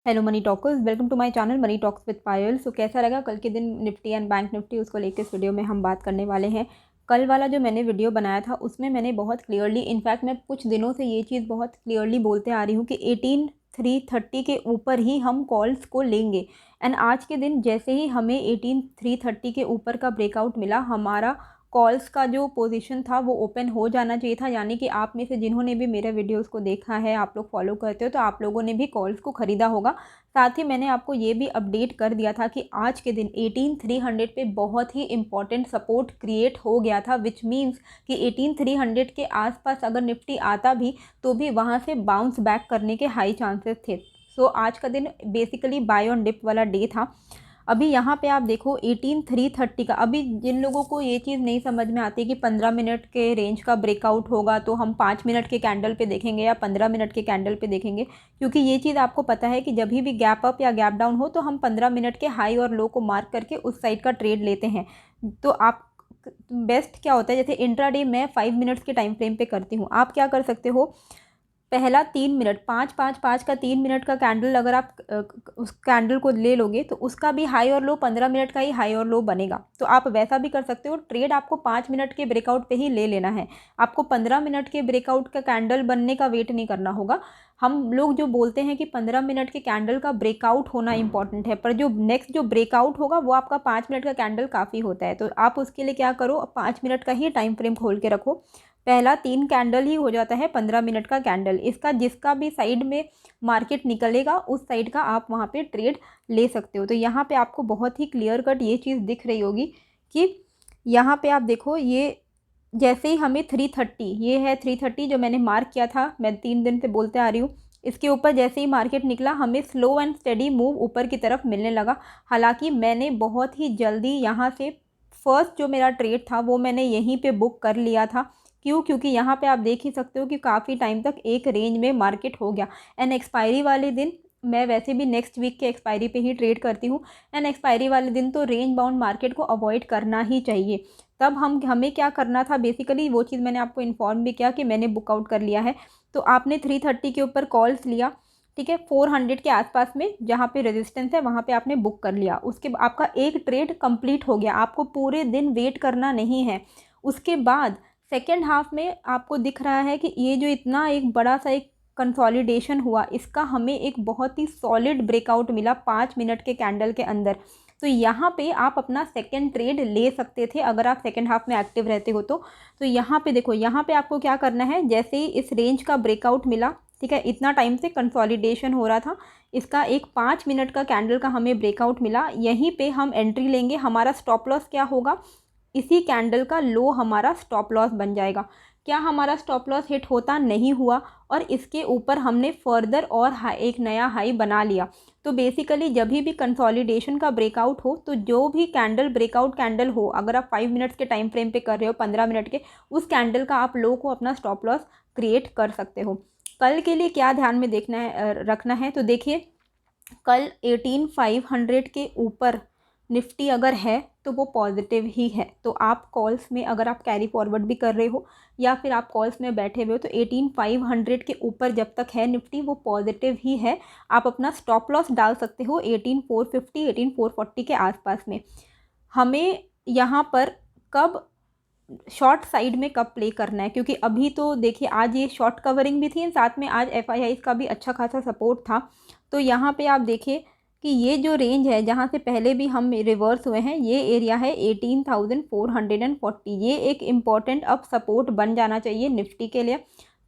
Hello money talkers, welcome to my channel money talks with Payal. So कैसा लगा कल के दिन निफ्टी एंड बैंक निफ्टी, उसको लेकर इस वीडियो में हम बात करने वाले हैं। कल वाला जो मैंने वीडियो बनाया था उसमें मैंने बहुत क्लियरली, इनफैक्ट मैं कुछ दिनों से ये चीज़ बहुत क्लियरली बोलते आ रही हूँ कि 18,330 के ऊपर ही हम कॉल्स को लेंगे। एंड आज के दिन जैसे ही हमें 18,330 के ऊपर का ब्रेकआउट मिला, हमारा कॉल्स का जो पोजीशन था वो ओपन हो जाना चाहिए था। यानी कि आप में से जिन्होंने भी मेरे वीडियोस को देखा है, आप लोग फॉलो करते हो, तो आप लोगों ने भी कॉल्स को ख़रीदा होगा। साथ ही मैंने आपको ये भी अपडेट कर दिया था कि आज के दिन 18,300 पे बहुत ही इंपॉर्टेंट सपोर्ट क्रिएट हो गया था, विच मीन्स कि 18,300 के आसपास अगर निफ्टी आता भी तो भी वहाँ से बाउंस बैक करने के हाई चांसेस थे। सो आज का दिन बेसिकली बाय ऑन डिप वाला डे था। अभी यहाँ पे आप देखो 18,330 का, अभी जिन लोगों को ये चीज़ नहीं समझ में आती कि 15 मिनट के रेंज का ब्रेकआउट होगा तो हम 5 मिनट के कैंडल पे देखेंगे या 15 मिनट के कैंडल पे देखेंगे, क्योंकि ये चीज़ आपको पता है कि जब भी गैप अप या गैप डाउन हो तो हम 15 मिनट के हाई और लो को मार्क करके उस साइड का ट्रेड लेते हैं। तो आप बेस्ट क्या होता है, जैसे इंट्राडे मैं 5 मिनट्स के टाइम फ्रेम पे करती हूँ, आप क्या कर सकते हो, पहला 3 मिनट, 5 5 5 का 3 मिनट का कैंडल अगर आप उस कैंडल को ले लोगे तो उसका भी हाई और लो 15 मिनट का ही हाई और लो बनेगा। तो आप वैसा भी कर सकते हो। ट्रेड आपको 5 मिनट के ब्रेकआउट पे ही ले लेना है, आपको 15 मिनट के ब्रेकआउट का कैंडल बनने का वेट नहीं करना होगा। हम लोग जो बोलते हैं कि 15 मिनट के कैंडल का ब्रेकआउट होना इंपॉर्टेंट है, पर जो नेक्स्ट जो ब्रेकआउट होगा वो आपका 5 मिनट का कैंडल काफ़ी होता है। तो आप उसके लिए क्या करो, 5 मिनट का ही टाइम फ्रेम खोल के रखो। पहला 3 कैंडल ही हो जाता है 15 मिनट का कैंडल। इसका जिसका भी साइड में मार्केट निकलेगा उस साइड का आप वहाँ पे ट्रेड ले सकते हो। तो यहाँ पे आपको बहुत ही क्लियर कट ये चीज़ दिख रही होगी कि यहाँ पे आप देखो, ये जैसे ही हमें 330, ये है 330 जो मैंने मार्क किया था, मैं 3 दिन से बोलते आ रही हूँ, इसके ऊपर जैसे ही मार्केट निकला हमें स्लो एंड स्टेडी मूव ऊपर की तरफ मिलने लगा। हालांकि मैंने बहुत ही जल्दी यहाँ से फर्स्ट जो मेरा ट्रेड था वो मैंने यहीं पे बुक कर लिया था। क्यों? क्योंकि यहाँ पे आप देख ही सकते हो कि काफ़ी टाइम तक एक रेंज में मार्केट हो गया। एंड एक्सपायरी वाले दिन, मैं वैसे भी नेक्स्ट वीक के एक्सपायरी पे ही ट्रेड करती हूँ, एंड एक्सपायरी वाले दिन तो रेंज बाउंड मार्केट को अवॉइड करना ही चाहिए। तब हमें क्या करना था, बेसिकली वो चीज़ मैंने आपको इन्फॉर्म भी किया कि मैंने बुकआउट कर लिया है। तो आपने 330 के ऊपर कॉल्स लिया, ठीक है, 400 के आसपास में जहाँ पे रेजिस्टेंस है वहाँ पे आपने बुक कर लिया। उसके आपका एक ट्रेड कंप्लीट हो गया, आपको पूरे दिन वेट करना नहीं है। उसके बाद सेकेंड हाफ में आपको दिख रहा है कि ये जो इतना एक बड़ा सा एक कंसोलिडेशन हुआ, इसका हमें एक बहुत ही सॉलिड ब्रेकआउट मिला 5 मिनट के कैंडल के अंदर। तो यहाँ पे आप अपना सेकेंड ट्रेड ले सकते थे अगर आप सेकेंड हाफ में एक्टिव रहते हो तो यहाँ पे देखो, यहाँ पे आपको क्या करना है, जैसे ही इस रेंज का ब्रेकआउट मिला, ठीक है, इतना टाइम से कंसोलिडेशन हो रहा था, इसका एक 5 मिनट का कैंडल का हमें ब्रेकआउट मिला, यहीं पे हम एंट्री लेंगे। हमारा स्टॉप लॉस क्या होगा, इसी कैंडल का लो हमारा स्टॉप लॉस बन जाएगा। क्या हमारा स्टॉप लॉस हिट होता? नहीं हुआ, और इसके ऊपर हमने फर्दर और एक नया हाई बना लिया। तो बेसिकली जब भी कंसोलिडेशन का ब्रेकआउट हो, तो जो भी कैंडल ब्रेकआउट कैंडल हो, अगर आप 5 मिनट्स के टाइम फ्रेम पे कर रहे हो, 15 मिनट के, उस कैंडल का आप लो को अपना स्टॉप लॉस क्रिएट कर सकते हो। कल के लिए क्या ध्यान में देखना है, रखना है, तो देखिए कल 18,500 के ऊपर निफ्टी अगर है तो वो पॉजिटिव ही है। तो आप कॉल्स में अगर आप कैरी फॉरवर्ड भी कर रहे हो या फिर आप कॉल्स में बैठे हुए हो, तो 18,500 के ऊपर जब तक है निफ्टी वो पॉजिटिव ही है। आप अपना स्टॉप लॉस डाल सकते हो 18,450 18,440 के आसपास में। हमें यहाँ पर कब शॉर्ट साइड में कब प्ले करना है, क्योंकि अभी तो देखिए आज ये शॉर्ट कवरिंग भी थी, साथ में आज एफआईआई का भी अच्छा खासा सपोर्ट था। तो यहाँ पे आप देखिए कि ये जो रेंज है जहाँ से पहले भी हम रिवर्स हुए हैं, ये एरिया है 18,440, ये एक इम्पॉर्टेंट अब सपोर्ट बन जाना चाहिए निफ्टी के लिए।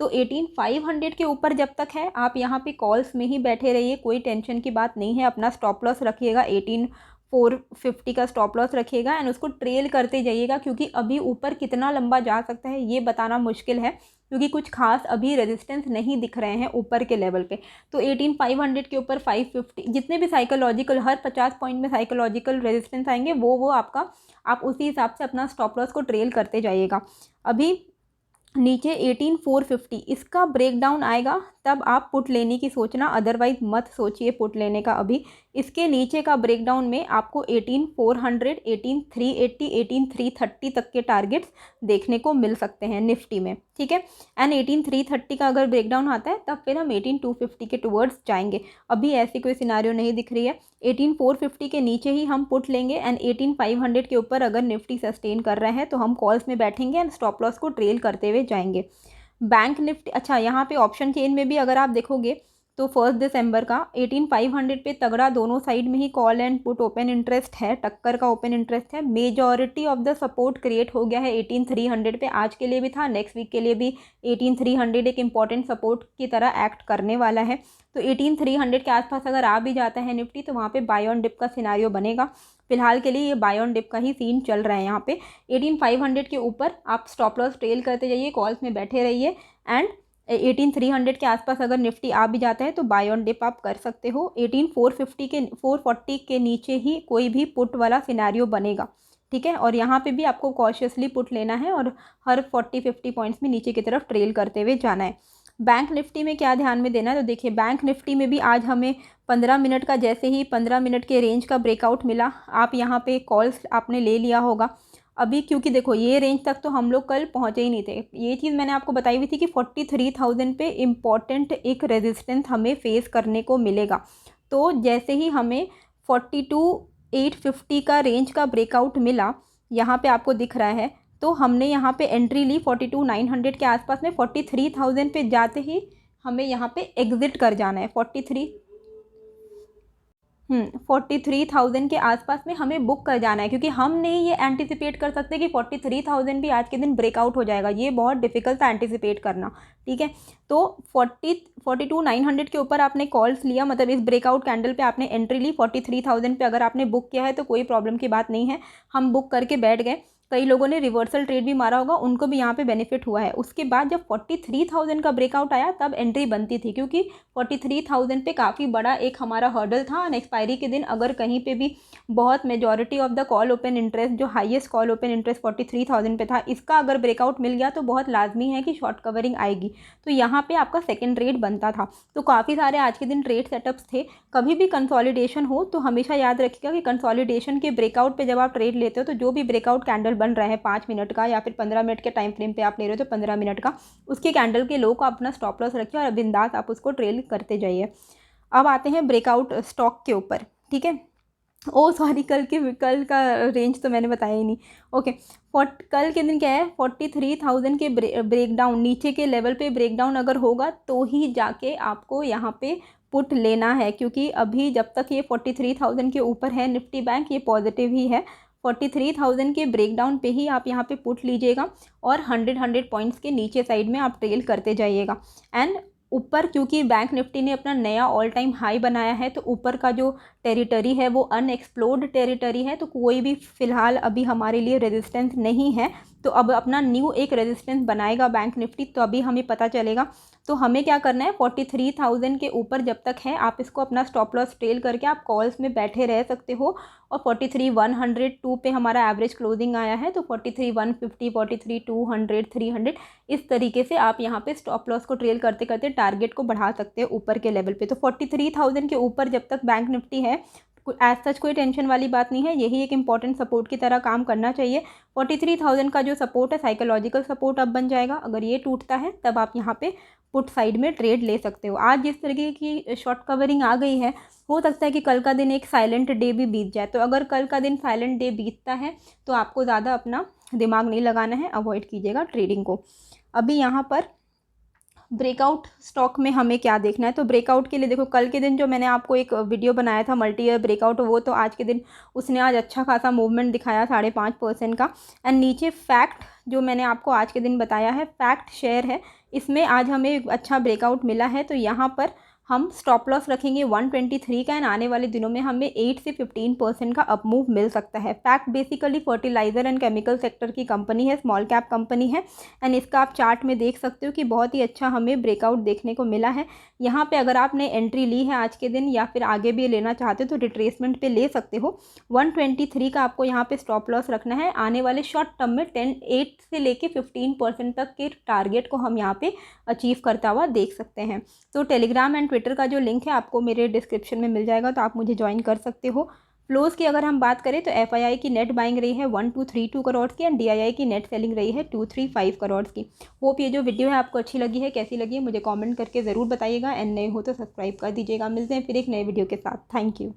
तो 18,500 के ऊपर जब तक है आप यहाँ पे कॉल्स में ही बैठे रहिए, कोई टेंशन की बात नहीं है। अपना स्टॉप लॉस रखिएगा 18,450 का स्टॉप लॉस रखिएगा, एंड उसको ट्रेल करते जाइएगा, क्योंकि अभी ऊपर कितना लंबा जा सकता है ये बताना मुश्किल है, क्योंकि कुछ खास अभी रेजिस्टेंस नहीं दिख रहे हैं ऊपर के लेवल पे। तो 18,500 के ऊपर 550, जितने भी साइकोलॉजिकल, हर 50 पॉइंट में साइकोलॉजिकल रेजिस्टेंस आएंगे, वो आपका, आप उसी हिसाब से अपना स्टॉप लॉस को ट्रेल करते जाइएगा। अभी नीचे 18450 इसका ब्रेकडाउन आएगा तब आप पुट लेने की सोचना, अदरवाइज मत सोचिए पुट लेने का अभी। इसके नीचे का ब्रेकडाउन में आपको 18400, 18380, 18330 तक के टारगेट्स देखने को मिल सकते हैं निफ्टी में, ठीक है। एंड 18330 का अगर ब्रेकडाउन आता है तब फिर हम 18250 के टुवर्ड्स जाएंगे। अभी ऐसी कोई सिनारियो नहीं दिख रही है। 18450 के नीचे ही हम पुट लेंगे एंड 18500 के ऊपर अगर निफ्टी सस्टेन कर रहे हैं तो हम कॉल्स में बैठेंगे एंड स्टॉप लॉस को ट्रेल करते हुए जाएंगे। बैंक निफ्टी, अच्छा यहाँ पे ऑप्शन चेन में भी अगर आप देखोगे तो 1 दिसंबर का 18500 पे तगड़ा दोनों साइड में ही call and put open interest है, टक्कर का ओपन इंटरेस्ट है। Majority of the support create हो गया है 18300 पे, आज के लिए भी था, नेक्स्ट वीक के लिए भी 18300 एक इंपॉर्टेंट सपोर्ट की तरह एक्ट करने वाला है। तो 18300 के आसपास अगर आ भी जाता है निफ्टी तो वहाँ पे बाय ऑन डिप का सिनारियो बनेगा। फिलहाल के लिए ये बाय ऑन डिप का ही सीन चल रहा है। यहाँ पे 18500 के ऊपर आप स्टॉप लॉस ट्रेल करते जाइए, कॉल्स में बैठे रहिए एंड 18300 के आसपास अगर निफ्टी आ भी जाता है तो बाय ऑन डिप आप कर सकते हो। 440 के नीचे ही कोई भी पुट वाला सिनेरियो बनेगा, ठीक है। और यहाँ पे भी आपको कॉशियसली पुट लेना है और हर 40-50 पॉइंट्स में नीचे की तरफ ट्रेल करते हुए जाना है। बैंक निफ्टी में क्या ध्यान में देना है, तो देखिए बैंक निफ्टी में भी आज हमें 15 मिनट का, जैसे ही 15 मिनट के रेंज का ब्रेकआउट मिला, आप यहाँ पे कॉल्स आपने ले लिया होगा अभी, क्योंकि देखो ये रेंज तक तो हम लोग कल पहुँचे ही नहीं थे। ये चीज़ मैंने आपको बताई हुई थी कि 43,000 पे इम्पॉर्टेंट एक रेजिस्टेंस हमें फेस करने को मिलेगा। तो जैसे ही हमें 42,850 का रेंज का ब्रेकआउट मिला, यहाँ पे आपको दिख रहा है, तो हमने यहाँ पे एंट्री ली 42,900 के आसपास में। 43,000 पे जाते ही हमें यहाँ पे एग्ज़िट कर जाना है। 43,000 के आसपास में हमें बुक कर जाना है, क्योंकि हम नहीं ये एंटिसिपेट कर सकते कि 43,000 भी आज के दिन ब्रेकआउट हो जाएगा। ये बहुत डिफिकल्ट था एंटिसिपेट करना, ठीक है। तो 42,900 के ऊपर आपने कॉल्स लिया, मतलब इस ब्रेकआउट कैंडल पे आपने एंट्री ली। 43,000 पे अगर आपने बुक किया है तो कोई प्रॉब्लम की बात नहीं है, हम बुक करके बैठ गए। कई लोगों ने रिवर्सल ट्रेड भी मारा होगा, उनको भी यहाँ पे बेनिफिट हुआ है। उसके बाद जब 43,000 का ब्रेकआउट आया तब एंट्री बनती थी, क्योंकि 43,000 पे काफ़ी बड़ा एक हमारा हर्डल था। और एक्सपायरी के दिन अगर कहीं पे भी बहुत majority of the call open interest, जो हाईएस्ट कॉल ओपन इंटरेस्ट 43,000 पे था, इसका अगर ब्रेकआउट मिल गया तो बहुत लाजमी है कि शॉर्ट कवरिंग आएगी। तो यहाँ पे आपका सेकेंड ट्रेड बनता था। तो काफ़ी सारे आज के दिन ट्रेड सेटअप्स थे। कभी भी कंसोलिडेशन हो तो हमेशा याद रखिएगा कि कंसोलिडेशन के ब्रेकआउट पे जब आप ट्रेड लेते हो तो जो भी ब्रेकआउट कैंडल बन रहा है 5 मिनट का या फिर 15 मिनट के टाइम फ्रेम पे आप ले रहे हो तो 15 मिनट का, उसके कैंडल के लो को अपना स्टॉप लॉस रखिए और बिंदास आप उसको ट्रेल करते जाइए। अब आते हैं ब्रेकआउट स्टॉक के ऊपर, ठीक है। ओ सॉरी, कल का रेंज तो मैंने बताया ही नहीं। ओके, कल के दिन क्या है, 43,000 के ब्रेकडाउन, नीचे के लेवल पे ब्रेकडाउन अगर होगा तो ही जाके आपको यहाँ पे पुट लेना है, क्योंकि अभी जब तक ये 43,000 के ऊपर है निफ्टी बैंक, ये पॉजिटिव ही है। 43,000 के ब्रेकडाउन पे ही आप यहाँ पे पुट लीजिएगा और 100 पॉइंट्स के नीचे साइड में आप ट्रेल करते जाइएगा। एंड ऊपर, क्योंकि बैंक निफ्टी ने अपना नया ऑल टाइम हाई बनाया है, तो ऊपर का जो टेरिटरी है वो अनएक्सप्लोर्ड टेरिटरी है, तो कोई भी फ़िलहाल अभी हमारे लिए रेजिस्टेंस नहीं है। तो अब अपना न्यू एक रेजिस्टेंस बनाएगा बैंक निफ्टी, तो अभी हमें पता चलेगा। तो हमें क्या करना है, 43,000 के ऊपर जब तक है आप इसको अपना स्टॉप लॉस ट्रेल करके आप कॉल्स में बैठे रह सकते हो। और 43,102 पे हमारा एवरेज क्लोजिंग आया है, तो 43,150, 43,200, 300 इस तरीके से आप यहाँ पे स्टॉप लॉस को ट्रेल करते करते टारगेट को बढ़ा सकते हो ऊपर के लेवल पे। तो 43,000 के ऊपर जब तक बैंक निफ्टी है, एज सच कोई टेंशन वाली बात नहीं है, यही एक इंपॉर्टेंट सपोर्ट की तरह काम करना चाहिए। 43,000 का जो सपोर्ट है साइकोलॉजिकल सपोर्ट अब बन जाएगा। अगर ये टूटता है तब आप यहाँ पे पुट साइड में ट्रेड ले सकते हो। आज जिस तरीके की शॉर्ट कवरिंग आ गई है, हो सकता है कि कल का दिन एक साइलेंट डे भी बीत जाए। तो अगर कल का दिन साइलेंट डे बीतता है तो आपको ज़्यादा अपना दिमाग नहीं लगाना है, अवॉइड कीजिएगा ट्रेडिंग को। अभी यहाँ पर ब्रेकआउट स्टॉक में हमें क्या देखना है, तो ब्रेकआउट के लिए देखो, कल के दिन जो मैंने आपको एक वीडियो बनाया था मल्टी ईयर ब्रेकआउट, वो तो आज के दिन उसने आज अच्छा खासा मूवमेंट दिखाया 5.5% का। एंड नीचे फैक्ट जो मैंने आपको आज के दिन बताया है, फैक्ट शेयर है, इसमें आज हमें अच्छा ब्रेकआउट मिला है। तो यहाँ पर हम स्टॉप लॉस रखेंगे 123 का एंड आने वाले दिनों में हमें 8 से 15% का अप मूव मिल सकता है। Fact basically fertiliser and chemical sector की कंपनी है, स्मॉल कैप कंपनी है एंड इसका आप चार्ट में देख सकते हो कि बहुत ही अच्छा हमें ब्रेकआउट देखने को मिला है। यहाँ पे अगर आपने एंट्री ली है आज के दिन या फिर आगे भी लेना चाहते हो तो रिट्रेसमेंट पे ले सकते हो। 123 का आपको यहाँ पे स्टॉप लॉस रखना है। आने वाले शॉर्ट टर्म में 8 से लेके 15% तक के टारगेट को हम यहाँ पे अचीव करता हुआ देख सकते हैं। तो टेलीग्राम एंड ट्विटर का जो लिंक है आपको मेरे डिस्क्रिप्शन में मिल जाएगा, तो आप मुझे ज्वाइन कर सकते हो। फ्लोज की अगर हम बात करें तो FII की नेट बाइंग रही है 1232 करोड़ की एंड DII की नेट सेलिंग रही है 235 करोड़ की। होप ये जो वीडियो है आपको अच्छी लगी है, कैसी लगी है मुझे कमेंट करके ज़रूर बताइएगा एंड नए हो तो सब्सक्राइब कर दीजिएगा। मिलते हैं फिर एक नए वीडियो के साथ। Thank you.